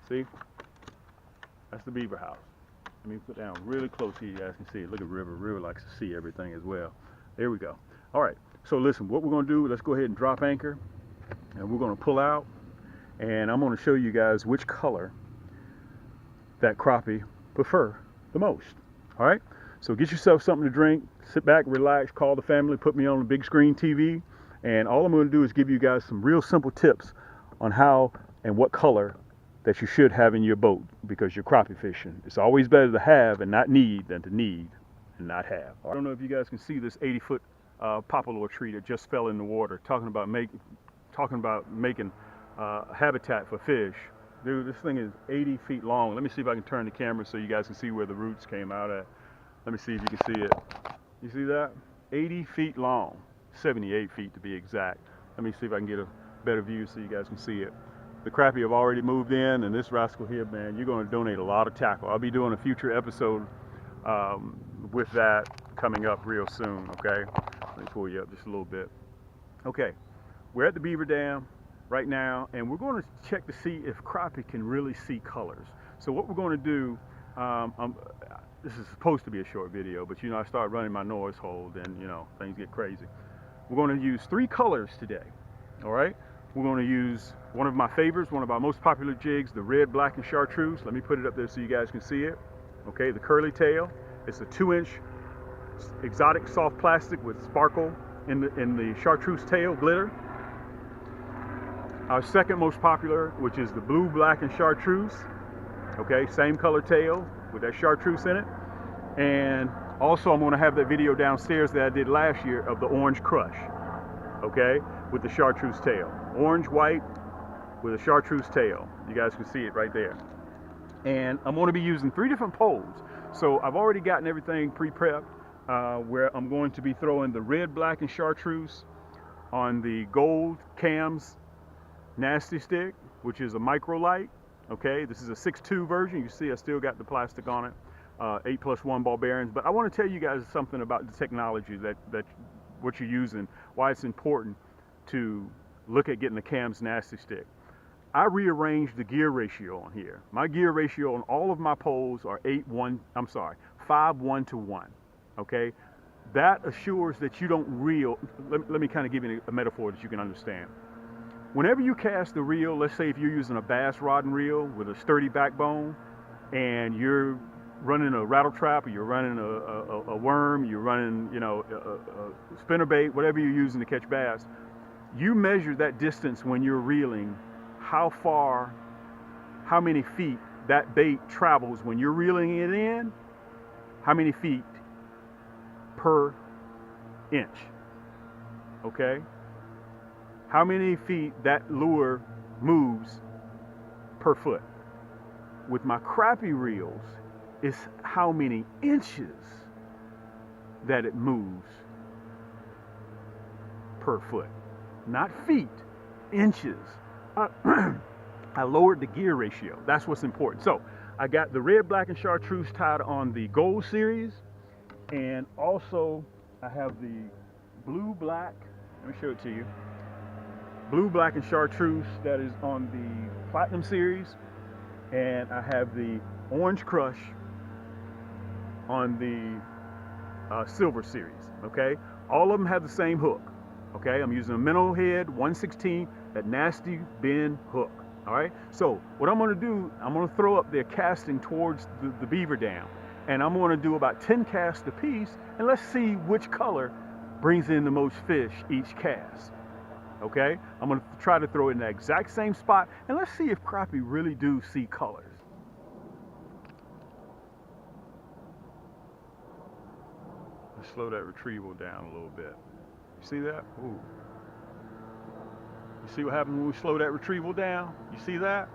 See? That's the beaver house. Let me put down really close here, you guys can see it. Look at River. River likes to see everything as well. There we go. All right, so listen, what we're gonna do, let's go ahead and drop anchor, and we're gonna pull out, and I'm gonna show you guys which color that crappie prefer the most. All right, so get yourself something to drink, sit back, relax, call the family, put me on the big screen TV, and all I'm gonna do is give you guys some real simple tips on how and what color that you should have in your boat, because you're crappie fishing. It's always better to have and not need than to need and not have. I don't know if you guys can see this 80-foot poplar tree that just fell in the water, talking about making habitat for fish. Dude, this thing is 80 feet long. Let me see if I can turn the camera so you guys can see where the roots came out at. Let me see if you can see it. You see that? 80 feet long, 78 feet to be exact. Let me see if I can get a better view so you guys can see it. The crappie have already moved in, and this rascal here, man, you're going to donate a lot of tackle. I'll be doing a future episode with that coming up real soon, okay? Let me pull you up just a little bit. Okay, we're at the beaver dam right now, and we're going to check to see if crappie can really see colors. So what we're going to do, this is supposed to be a short video, but you know, I start running my noise hole, then you know, things get crazy. We're going to use 3 colors today, all right? We're going to use one of my favorites, one of our most popular jigs, the red, black, and chartreuse. Let me put it up there so you guys can see it. Okay, the curly tail. It's a 2-inch exotic soft plastic with sparkle in the chartreuse tail glitter. Our second most popular, which is the blue, black, and chartreuse. Okay, same color tail with that chartreuse in it. And also I'm going to have that video downstairs that I did last year of the orange crush. Okay, with the chartreuse tail. Orange, white, with a chartreuse tail. You guys can see it right there. And I'm going to be using 3 different poles. So I've already gotten everything pre-prepped, where I'm going to be throwing the red, black, and chartreuse on the gold cams nasty stick, which is a micro light. Okay, this is a 6.2 version. You see I still got the plastic on it, 8+1 ball bearings. But I want to tell you guys something about the technology that what you're using, why it's important to look at getting the cams nasty stick. I rearranged the gear ratio on here. My gear ratio on all of my poles are 5:1 to 1. Okay, that assures that you don't reel. Let me kind of give you a metaphor that you can understand. Whenever you cast a reel, let's say if you're using a bass rod and reel with a sturdy backbone, and you're running a rattle trap, or you're running a worm, you're running, you know, a spinnerbait, whatever you're using to catch bass, you measure that distance when you're reeling, how far, how many feet that bait travels when you're reeling it in, how many feet per inch, okay? How many feet that lure moves per foot. With my crappie reels, it's how many inches that it moves per foot. Not feet, inches. I lowered the gear ratio. That's what's important. So I got the red, black, and chartreuse tied on the gold series, and also I have the blue, black. Let me show it to you. Blue, black, and chartreuse that is on the platinum series, and I have the orange crush on the silver series. Okay, all of them have the same hook. Okay, I'm using a minnow head 1/16, that nasty bend hook. All right, so what I'm going to do, I'm going to throw up there casting towards the beaver dam, and I'm going to do about 10 casts a piece, and let's see which color brings in the most fish each cast. Okay, I'm going to try to throw it in the exact same spot, and let's see if crappie really do see colors. Let's slow that retrieval down a little bit. You see that? Ooh. You see what happens when we slow that retrieval down? You see that?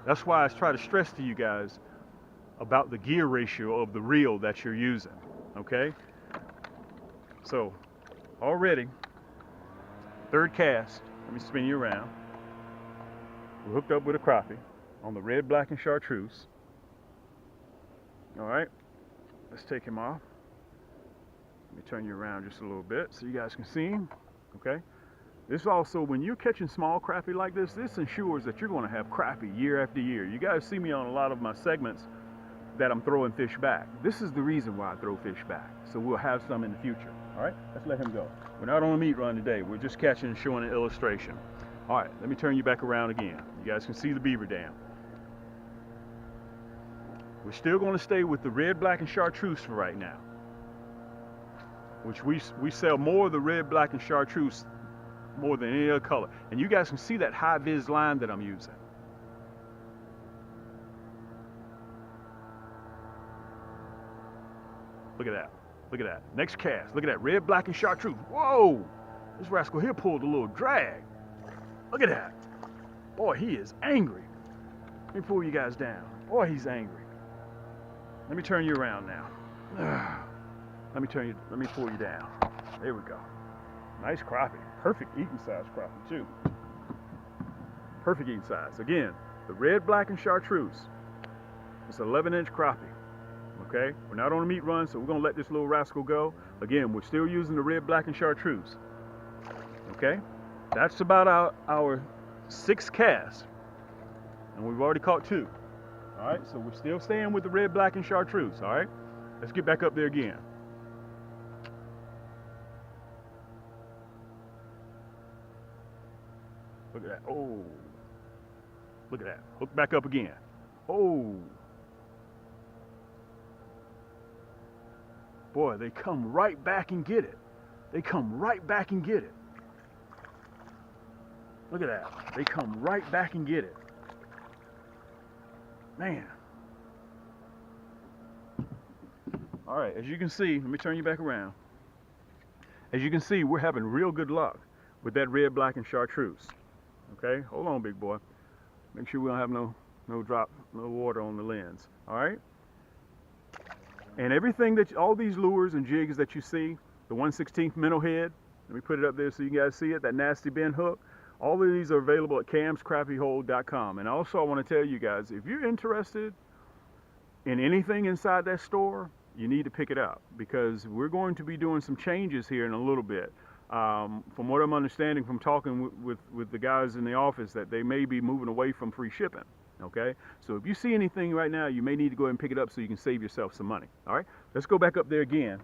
That's why I try to stress to you guys about the gear ratio of the reel that you're using. Okay? So, already, third cast, let me spin you around. We're hooked up with a crappie on the red, black, and chartreuse. All right, let's take him off. Let me turn you around just a little bit so you guys can see him. Okay, This also, when you're catching small crappie like this ensures that you're going to have crappie year after year. You guys see me on a lot of my segments that I'm throwing fish back. This is the reason why I throw fish back. So we'll have some in the future. All right, let's let him go. We're not on a meat run today. We're just catching and showing an illustration. All right, let me turn you back around again. You guys can see the beaver dam. We're still going to stay with the red, black, and chartreuse for right now, which we sell more of the red, black, and chartreuse more than any other color. And you guys can see that high vis line that I'm using. Look at that. Look at that. Next cast. Look at that. Red, black, and chartreuse. Whoa! This rascal here pulled a little drag. Look at that. Boy, he is angry. Let me pull you guys down. Boy, he's angry. Let me turn you around now. Let me pull you down. There we go. Nice crappie. Perfect eating size crappie too. Perfect eating size. Again, the red, black, and chartreuse. It's an 11-inch crappie. Okay? We're not on a meat run, so we're going to let this little rascal go. Again, we're still using the red, black, and chartreuse. Okay? That's about our 6th cast. And we've already caught 2. All right? So we're still staying with the red, black, and chartreuse. All right? Let's get back up there again. Look at that. Oh. Look at that. Hook back up again. Oh. Boy, they come right back and get it. They come right back and get it. Look at that. They come right back and get it. Man. All right, as you can see, let me turn you back around. As you can see, we're having real good luck with that red, black, and chartreuse. Okay, hold on, big boy. Make sure we don't have no water on the lens. All right. And everything that, all these lures and jigs that you see, the 1/16 minnow head, let me put it up there so you guys see it, that nasty bend hook, all of these are available at camscrappiehold.com. And also I want to tell you guys, if you're interested in anything inside that store, you need to pick it up because we're going to be doing some changes here in a little bit. From what I'm understanding from talking with the guys in the office, that they may be moving away from free shipping. Okay, so if you see anything right now, you may need to go ahead and pick it up so you can save yourself some money. All right, let's go back up there again.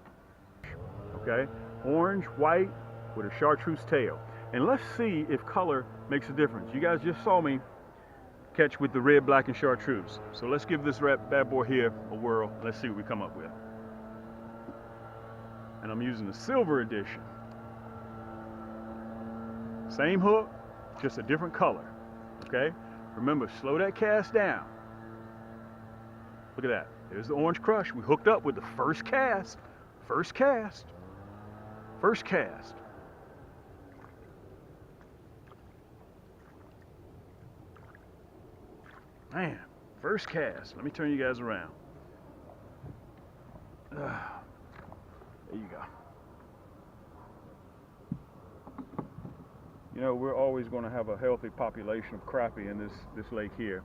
Okay, orange, white with a chartreuse tail. And let's see if color makes a difference. You guys just saw me catch with the red, black, and chartreuse. So let's give this bad boy here a whirl. Let's see what we come up with. And I'm using the silver edition. Same hook, just a different color. Okay, remember, slow that cast down. Look at that. There's the orange crush. We hooked up with the first cast. First cast. First cast. Man, first cast. Let me turn you guys around. There you go. You know, we're always going to have a healthy population of crappie in this lake here.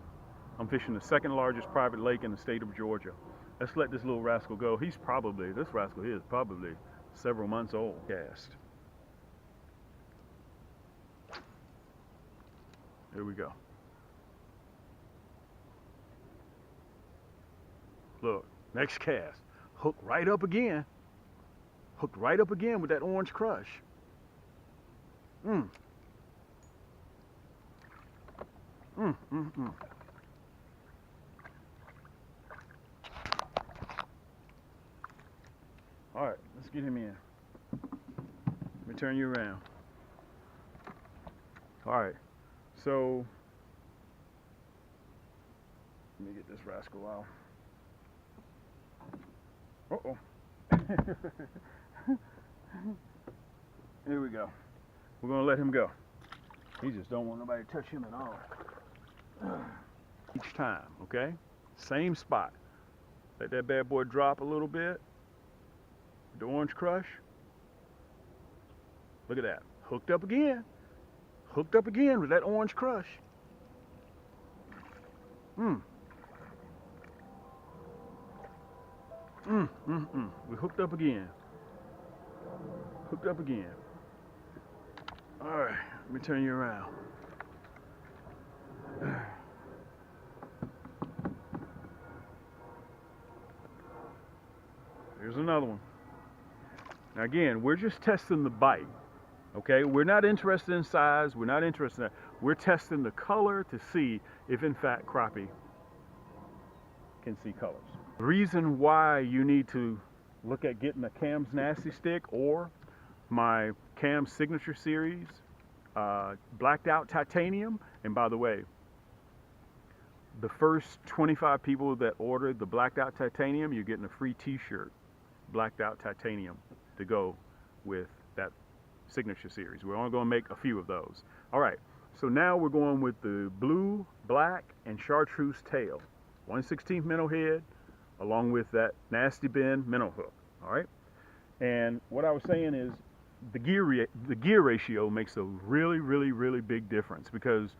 I'm fishing the 2nd largest private lake in the state of Georgia. Let's let this little rascal go. This rascal here is probably several months old. Cast. Here we go. Look, next cast. Hook right up again. Hooked right up again with that orange crush. All right, let's get him in. Let me turn you around. All right, so let me get this rascal out. Uh-oh. Here we go. We're gonna let him go. He just don't want nobody to touch him at all. Each time, okay? Same spot. Let that bad boy drop a little bit. The orange crush. Look at that. Hooked up again. Hooked up again with that orange crush. We hooked up again. Hooked up again. All right, let me turn you around. Here's another one. Now again, we're just testing the bite. Okay, we're not interested in size. We're not interested in that. We're testing the color to see if in fact crappie can see colors. The reason why you need to look at getting a Cam's Nasty Stick or my Cam's Signature Series blacked out titanium. And by the way, the first 25 people that ordered the blacked out titanium, you're getting a free t-shirt, blacked out titanium, to go with that Signature Series. We're only going to make a few of those. All right, so now we're going with the blue, black, and chartreuse tail. 1/16 minnow head, along with that nasty bend minnow hook. All right, and what I was saying is the gear ratio makes a really big difference, because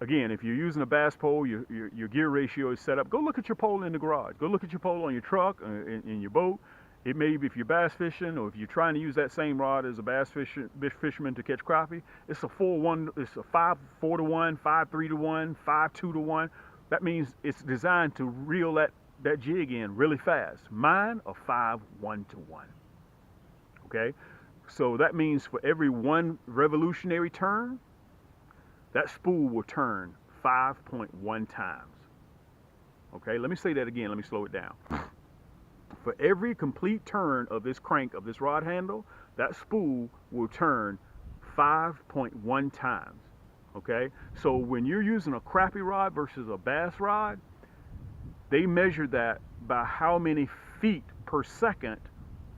again, if you're using a bass pole, your gear ratio is set up. Go look at your pole in the garage. Go look at your pole on your truck, in your boat. It may be if you're bass fishing, or if you're trying to use that same rod as a bass fisherman to catch crappie. It's a 4-1. It's a 5-4 to 1, 5-3 to 1, 5-2 to 1. That means it's designed to reel that jig in really fast. Mine a 5-1 to 1. Okay, so that means for every one revolutionary turn, that spool will turn 5.1 times. Okay, let me say that again. Let me slow it down. For every complete turn of this crank, of this rod handle, that spool will turn 5.1 times. Okay, so when you're using a crappie rod versus a bass rod, they measure that by how many feet per second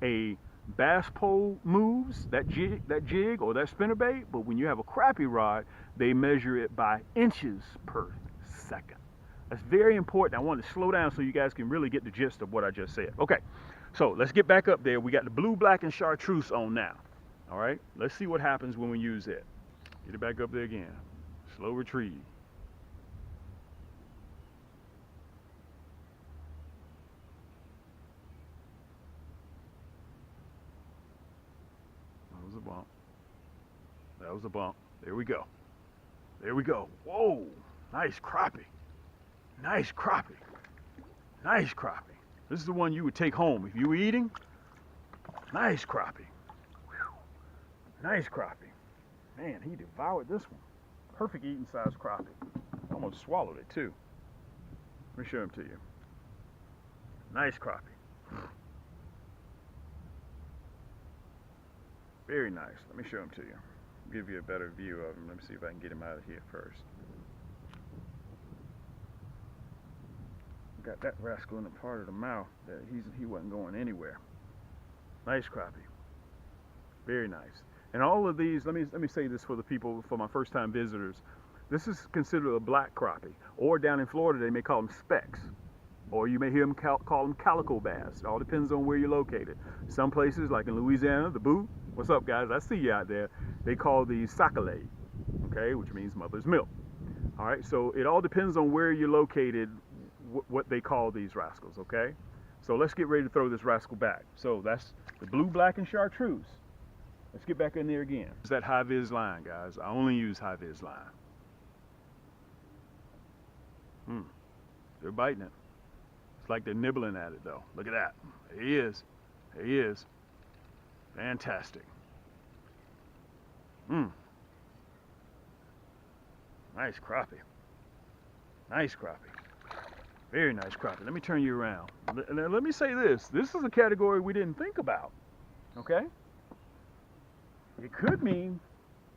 a bass pole moves, that jig or that spinnerbait. But when you have a crappie rod, they measure it by inches per second. That's very important. I want to slow down so you guys can really get the gist of what I just said. Okay, so let's get back up there. We got the blue, black, and chartreuse on now. All right, let's see what happens when we use it. Get it back up there again. Slow retrieve. That was a bump. That was a bump. There we go. There we go. Whoa, nice crappie. Nice crappie. Nice crappie. This is the one you would take home if you were eating. Nice crappie. Whew. Nice crappie. Man, he devoured this one. Perfect eating size crappie. Almost swallowed it too. Let me show him to you. Nice crappie. Very nice. Let me show him to you. Give you a better view of him. Let me see if I can get him out of here first. Got that rascal in the part of the mouth that he wasn't going anywhere. Nice crappie. Very nice. And all of these, let me say this for the people, for my first time visitors. This is considered a black crappie, or down in Florida they may call them specks, or you may hear them call them calico bass. It all depends on where you're located. Some places, like in Louisiana, the boot. What's up, guys? I see you out there. They call these sacalait, okay, which means mother's milk. All right, so it all depends on where you're located, what they call these rascals, okay? So let's get ready to throw this rascal back. So that's the blue, black, and chartreuse. Let's get back in there again. It's that high-vis line, guys. I only use high-vis line. They're biting it. It's like they're nibbling at it, though. Look at that. There he is. There he is. Fantastic. Nice crappie. Nice crappie. Very nice crappie. Let me turn you around. Let me say this. This is a category we didn't think about. Okay? It could mean,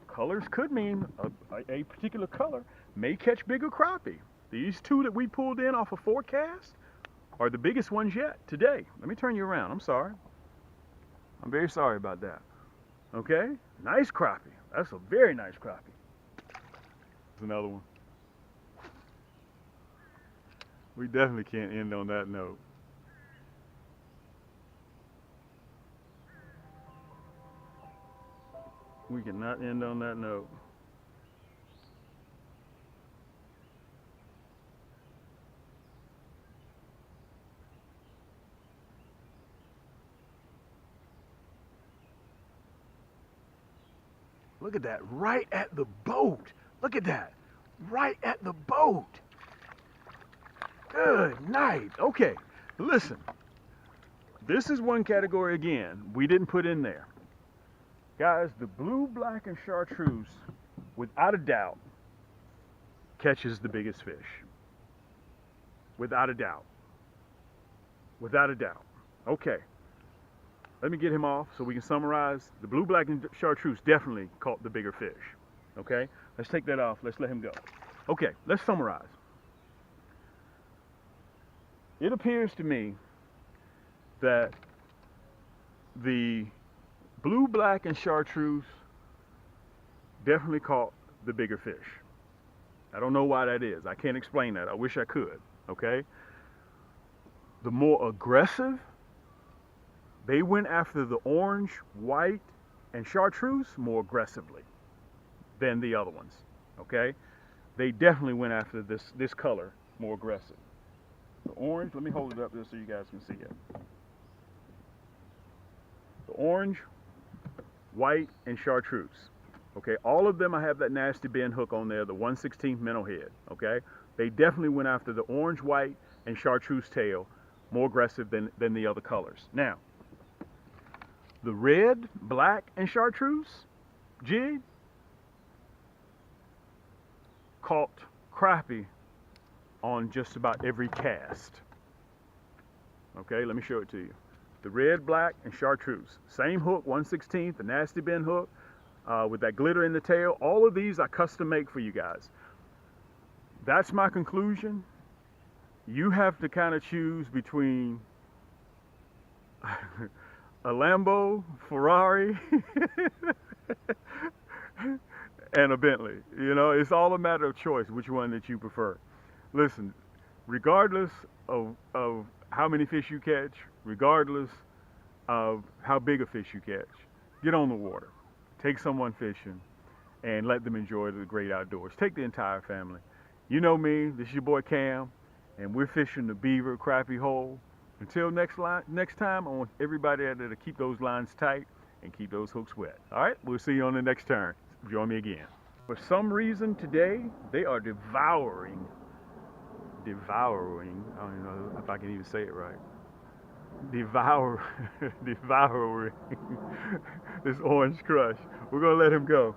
colors could mean a particular color may catch bigger crappie. These two that we pulled in off a forecast are the biggest ones yet today. Let me turn you around. I'm sorry. I'm very sorry about that. Okay? Nice crappie. That's a very nice crappie. There's another one. We definitely can't end on that note. We cannot end on that note. Look at that, right at the boat. Look at that, right at the boat. Good night. Okay, listen. This is one category again we didn't put in there. Guys, the blue, black, and chartreuse, without a doubt, catches the biggest fish. Without a doubt. Without a doubt. Okay. Let me get him off so we can summarize. The blue, black, and chartreuse definitely caught the bigger fish. Okay? Let's take that off. Let's let him go. Okay, let's summarize. It appears to me that the blue, black, and chartreuse definitely caught the bigger fish. I don't know why that is. I can't explain that. I wish I could. Okay? The more aggressive, they went after the orange, white, and chartreuse more aggressively than the other ones. Okay? They definitely went after this color more aggressive. The orange, let me hold it up just so you guys can see it. The orange, white, and chartreuse. Okay, all of them I have that nasty bend hook on there, the 1/16 minnow head. Okay, they definitely went after the orange, white, and chartreuse tail more aggressive than the other colors. Now, the red, black, and chartreuse jig caught crappie on just about every cast. Okay, let me show it to you. The red, black, and chartreuse. Same hook, 1/16, the nasty bend hook with that glitter in the tail. All of these I custom make for you guys. That's my conclusion. You have to kind of choose between a Lambo, Ferrari, and a Bentley. You know, it's all a matter of choice, which one that you prefer. Listen, regardless of how many fish you catch, regardless of how big a fish you catch, get on the water. Take someone fishing and let them enjoy the great outdoors. Take the entire family. You know me, this is your boy Cam, and we're fishing the beaver crappie hole. Until next time, I want everybody out there to keep those lines tight and keep those hooks wet. All right, we'll see you on the next turn. Join me again. For some reason today, they are devouring, I don't know if I can even say it right, devouring this orange crush. We're gonna let him go.